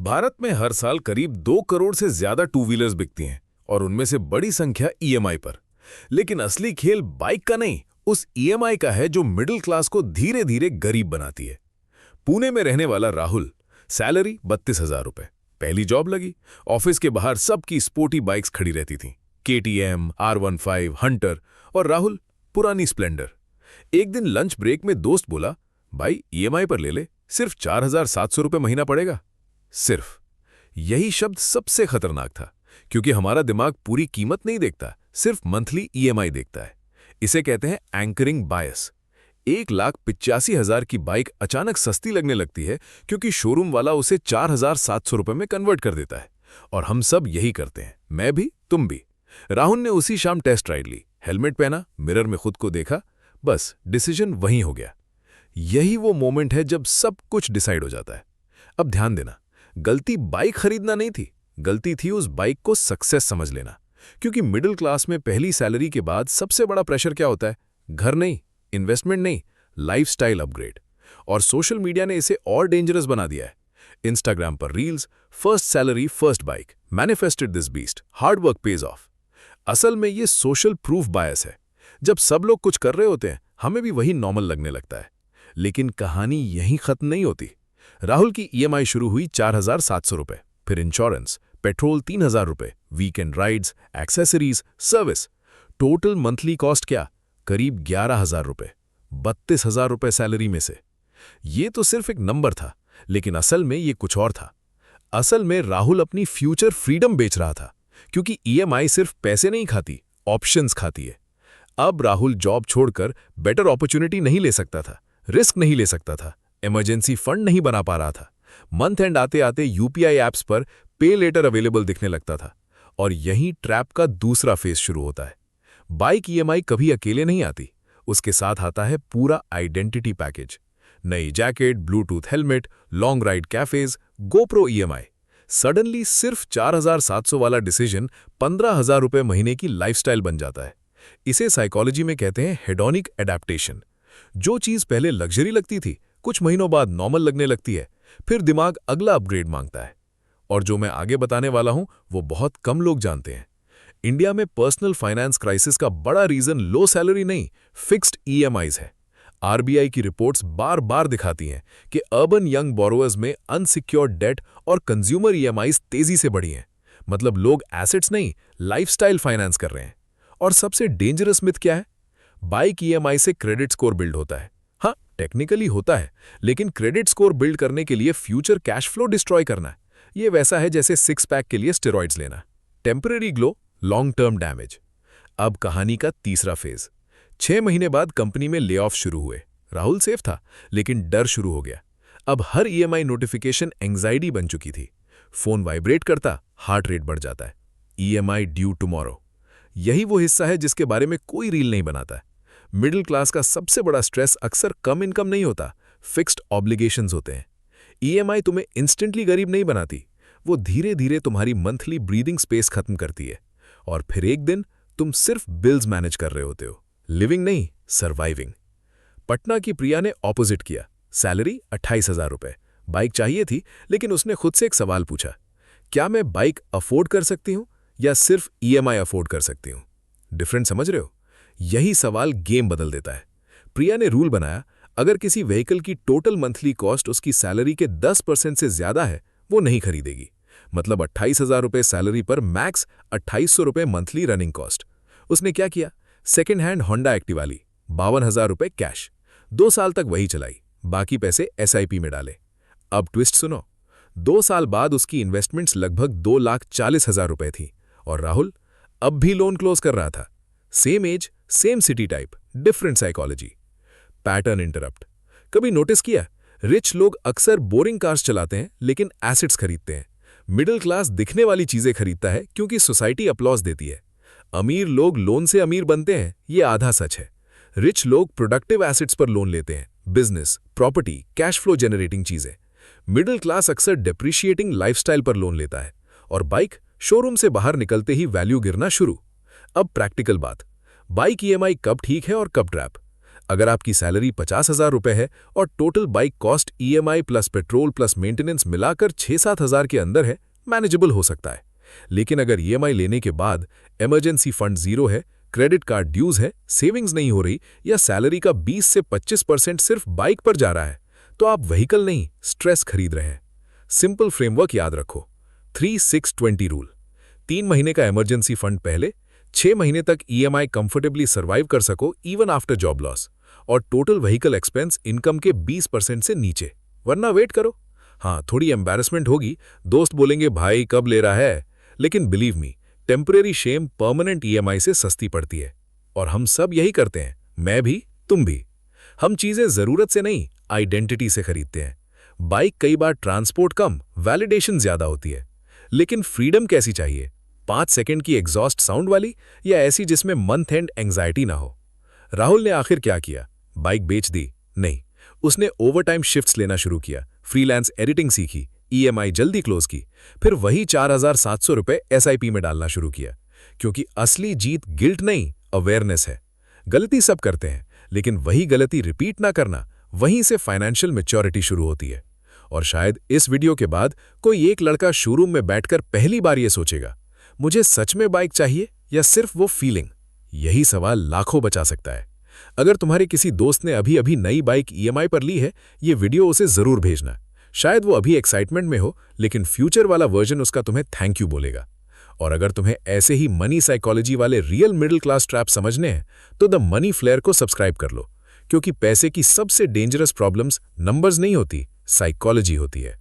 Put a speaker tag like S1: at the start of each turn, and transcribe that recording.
S1: भारत में हर साल करीब 2 करोड़ से ज्यादा टू व्हीलर्स बिकती हैं और उनमें से बड़ी संख्या ईएमआई पर। लेकिन असली खेल बाइक का नहीं, उस ईएमआई का है जो मिडिल क्लास को धीरे धीरे गरीब बनाती है। पुणे में रहने वाला राहुल, सैलरी 32,000 रुपए, पहली जॉब लगी। ऑफिस के बाहर सबकी स्पोर्टी बाइक्स खड़ी रहती थीं, KTM, R15, हंटर और राहुल पुरानी स्प्लेंडर। एक दिन लंच ब्रेक में दोस्त बोला, भाई ईएमआई पर ले ले, सिर्फ 4,700 रुपए महीना पड़ेगा। सिर्फ यही शब्द सबसे खतरनाक था, क्योंकि हमारा दिमाग पूरी कीमत नहीं देखता, सिर्फ मंथली ईएमआई देखता है। इसे कहते हैं एंकरिंग बायस। 1,85,000 की बाइक अचानक सस्ती लगने लगती है क्योंकि शोरूम वाला उसे 4,700 रुपए में कन्वर्ट कर देता है। और हम सब यही करते हैं, मैं भी, तुम भी। राहुल ने उसी शाम टेस्ट राइड ली, हेलमेट पहना, मिरर में खुद को देखा, बस डिसीजन वहीं हो गया। यही वो मोमेंट है जब सब कुछ डिसाइड हो जाता है। अब ध्यान देना, गलती बाइक खरीदना नहीं थी, गलती थी उस बाइक को सक्सेस समझ लेना। क्योंकि मिडिल क्लास में पहली सैलरी के बाद सबसे बड़ा प्रेशर क्या होता है? घर नहीं, इन्वेस्टमेंट नहीं, लाइफस्टाइल अपग्रेड। और सोशल मीडिया ने इसे और डेंजरस बना दिया है। इंस्टाग्राम पर reels, first salary first bike, manifested this beast, hard work page of. असल में ये सोशल प्रूफ बायस है। जब सब लोग कुछ कर रहे होते हैं, हमें भी वही नॉर्मल लगने लगता है। लेकिन कहानी यहीं खत्म नहीं होती। राहुल की ईएमआई शुरू हुई 4,700 रुपए, फिर इंश्योरेंस, पेट्रोल 3,000 रुपए, weekend rides, accessories, service. Total monthly cost क्या? करीब 11,000 रुपए, 32,000 रुपए सैलरी में से। ये तो सिर्फ एक नंबर था, लेकिन असल में ये कुछ और था। असल में राहुल अपनी फ्यूचर फ्रीडम बेच रहा था, क्योंकि ईएमआई सिर्फ पैसे नहीं खाती, ऑप्शंस खाती है। अब राहुल जॉब छोड़कर बेटर अपॉर्चुनिटी नहीं ले सकता था, रिस्क नहीं ले सकता था, इमरजेंसी फंड नहीं बना पा रहा था। मंथ एंड आते आते यूपीआई ऐप्स पर पे लेटर अवेलेबल दिखने लगता था। और यहीं ट्रैप का दूसरा फेज शुरू होता है। बाइक ईएमआई कभी अकेले नहीं आती, उसके साथ आता है पूरा आइडेंटिटी पैकेज। नई jacket, Bluetooth helmet, long ride cafes, GoPro EMI. Suddenly सिर्फ 4,700 वाला डिसीजन 15,000 रुपए महीने की लाइफस्टाइल बन जाता है। इसे साइकोलॉजी में कहते हैं हेडोनिक एडेप्टेशन। जो चीज पहले लग्जरी लगती थी, कुछ महीनों बाद नॉर्मल लगने लगती है, फिर दिमाग अगला अपग्रेड मांगता है। और जो मैं आगे बताने वाला हूं, वो बहुत कम लोग जानते हैं। इंडिया में पर्सनल फाइनेंस क्राइसिस का बड़ा रीजन लो सैलरी नहीं, फिक्स्ड ईएमआईज है। आरबीआई की रिपोर्ट्स बार बार दिखाती हैं कि अर्बन यंग बोरोवर्स में अनसिक्योर्ड डेट और कंज्यूमर ईएमआईज तेजी से बढ़ी हैं। मतलब लोग एसेट्स नहीं, लाइफस्टाइल फाइनेंस कर रहे हैं। और सबसे डेंजरस मिथ क्या है? बाइक ईएमआई से क्रेडिट स्कोर बिल्ड होता है। हाँ, टेक्निकली होता है, लेकिन क्रेडिट स्कोर बिल्ड करने के लिए फ्यूचर कैश फ्लो डिस्ट्रॉय करना है। ये वैसा है जैसे सिक्स पैक के लिए स्टेरॉइड्स लेना। Temporary glow, long term damage. अब कहानी का तीसरा फेज। 6 महीने बाद कंपनी में ले ऑफ शुरू हुए। राहुल सेफ था, लेकिन डर शुरू हो गया। अब हर ईएमआई नोटिफिकेशन एंग्जाइटी बन चुकी थी। फोन वाइब्रेट करता, हार्ट रेट बढ़ जाता है। EMI due tomorrow. यही वो हिस्सा है जिसके बारे में कोई रील नहीं बनाता। मिडिल क्लास का सबसे बड़ा स्ट्रेस अक्सर कम इनकम नहीं होता, फिक्स्ड ऑब्लिगेशंस होते हैं। ईएमआई तुम्हें इंस्टेंटली गरीब नहीं बनाती, वो धीरे धीरे तुम्हारी मंथली ब्रीदिंग स्पेस खत्म करती है। और फिर एक दिन तुम सिर्फ बिल्स मैनेज कर रहे होते हो, लिविंग नहीं, सर्वाइविंग। पटना की प्रिया ने ऑपोजिट किया। सैलरी 28,000 रुपए, बाइक चाहिए थी, लेकिन उसने खुद से एक सवाल पूछा, क्या मैं बाइक अफोर्ड कर सकती हूं या सिर्फ ईएमआई अफोर्ड कर सकती हूं? डिफरेंट समझ रहे हो? यही सवाल गेम बदल देता है। प्रिया ने रूल बनाया, अगर किसी व्हीकल की टोटल मंथली कॉस्ट उसकी सैलरी के 10% से ज्यादा है, वो नहीं खरीदेगी। मतलब 28,000 रुपए सैलरी पर मैक्स 2,800 रुपए मंथली रनिंग कॉस्ट। उसने क्या किया? सेकेंड हैंड होंडा एक्टिवा ली, 52,000 रुपए कैश। 2 साल तक वही चलाई, बाकी पैसे एसआईपी में डाले। अब ट्विस्ट सुनो, 2 साल बाद उसकी इन्वेस्टमेंट्स लगभग 2,40,000 रुपए थी। और राहुल अब भी लोन क्लोज कर रहा था। Same age, same city type, different psychology. Pattern interrupt. कभी नोटिस किया, रिच लोग अक्सर बोरिंग कार्स चलाते हैं लेकिन एसेट्स खरीदते हैं। मिडिल क्लास दिखने वाली चीजें खरीदता है क्योंकि सोसाइटी अप्लॉज देती है। अमीर लोग लोन से अमीर बनते हैं, ये आधा सच है। रिच लोग प्रोडक्टिव एसेट्स पर लोन लेते हैं, business, property, cash flow generating चीजें। मिडिल क्लास अक्सर डेप्रिशिएटिंग लाइफस्टाइल पर लोन लेता है। और बाइक शोरूम से बाहर निकलते ही वैल्यू गिरना शुरू। अब प्रैक्टिकल बात, बाइक ईएमआई कब ठीक है और कब ट्रैप? अगर आपकी सैलरी 50,000 रुपए है और total bike cost EMI plus petrol plus maintenance मिलाकर 6-7 हज़ार के अंदर है, मैनेजेबल हो सकता है। लेकिन अगर ईएमआई लेने के बाद इमरजेंसी फंड जीरो है, क्रेडिट कार्ड ड्यूज है, सेविंग्स नहीं हो रही या सैलरी का 20 से 25% सिर्फ बाइक पर जा रहा है, तो आप व्हीकल नहीं, स्ट्रेस खरीद रहे हैं। सिंपल फ्रेमवर्क याद रखो, 3-6-20 रूल। 3 महीने का इमरजेंसी फंड पहले, 6 महीने तक ईएमआई कंफर्टेबली सर्वाइव कर सको इवन आफ्टर जॉब लॉस, और टोटल व्हीकल एक्सपेंस इनकम के 20% से नीचे, वरना वेट करो। हाँ, थोड़ी एम्बैरेसमेंट होगी, दोस्त बोलेंगे भाई कब ले रहा है, लेकिन believe me, temporary shame permanent EMI से सस्ती पड़ती है। और हम सब यही करते हैं, मैं भी, तुम भी। हम चीजें जरूरत से नहीं, आइडेंटिटी से खरीदते हैं। बाइक कई बार ट्रांसपोर्ट कम, वैलिडेशन ज्यादा होती है, लेकिन फ्रीडम कैसी चाहिए? 5 सेकंड की एग्जॉस्ट साउंड वाली या ऐसी जिसमें मंथ एंड एंग्जाइटी ना हो? राहुल ने आखिर क्या किया? बाइक बेच दी? नहीं, उसने ओवरटाइम शिफ्ट्स लेना शुरू किया, फ्रीलांस एडिटिंग सीखी, ईएमआई जल्दी क्लोज की, फिर वही 4,700 रुपए एसआईपी में डालना शुरू किया। क्योंकि असली जीत गिल्ट नहीं, अवेयरनेस है। गलती सब करते हैं, लेकिन वही गलती रिपीट ना करना, वहीं से फाइनेंशियल मैच्योरिटी शुरू होती है। और शायद इस वीडियो के बाद कोई एक लड़का शोरूम में बैठकर पहली बार ये सोचेगा, मुझे सच में बाइक चाहिए या सिर्फ वो फीलिंग? यही सवाल लाखों बचा सकता है। अगर तुम्हारे किसी दोस्त ने अभी अभी नई बाइक ईएमआई पर ली है, ये वीडियो उसे जरूर भेजना। शायद वो अभी एक्साइटमेंट में हो, लेकिन फ्यूचर वाला वर्जन उसका तुम्हें थैंक यू बोलेगा। और अगर तुम्हें ऐसे ही मनी साइकोलॉजी वाले रियल मिडिल क्लास ट्रैप समझने हैं, तो द मनी फ्लेयर को सब्सक्राइब कर लो, क्योंकि पैसे की सबसे डेंजरस प्रॉब्लम्स नंबर्स नहीं होती, साइकोलॉजी होती है।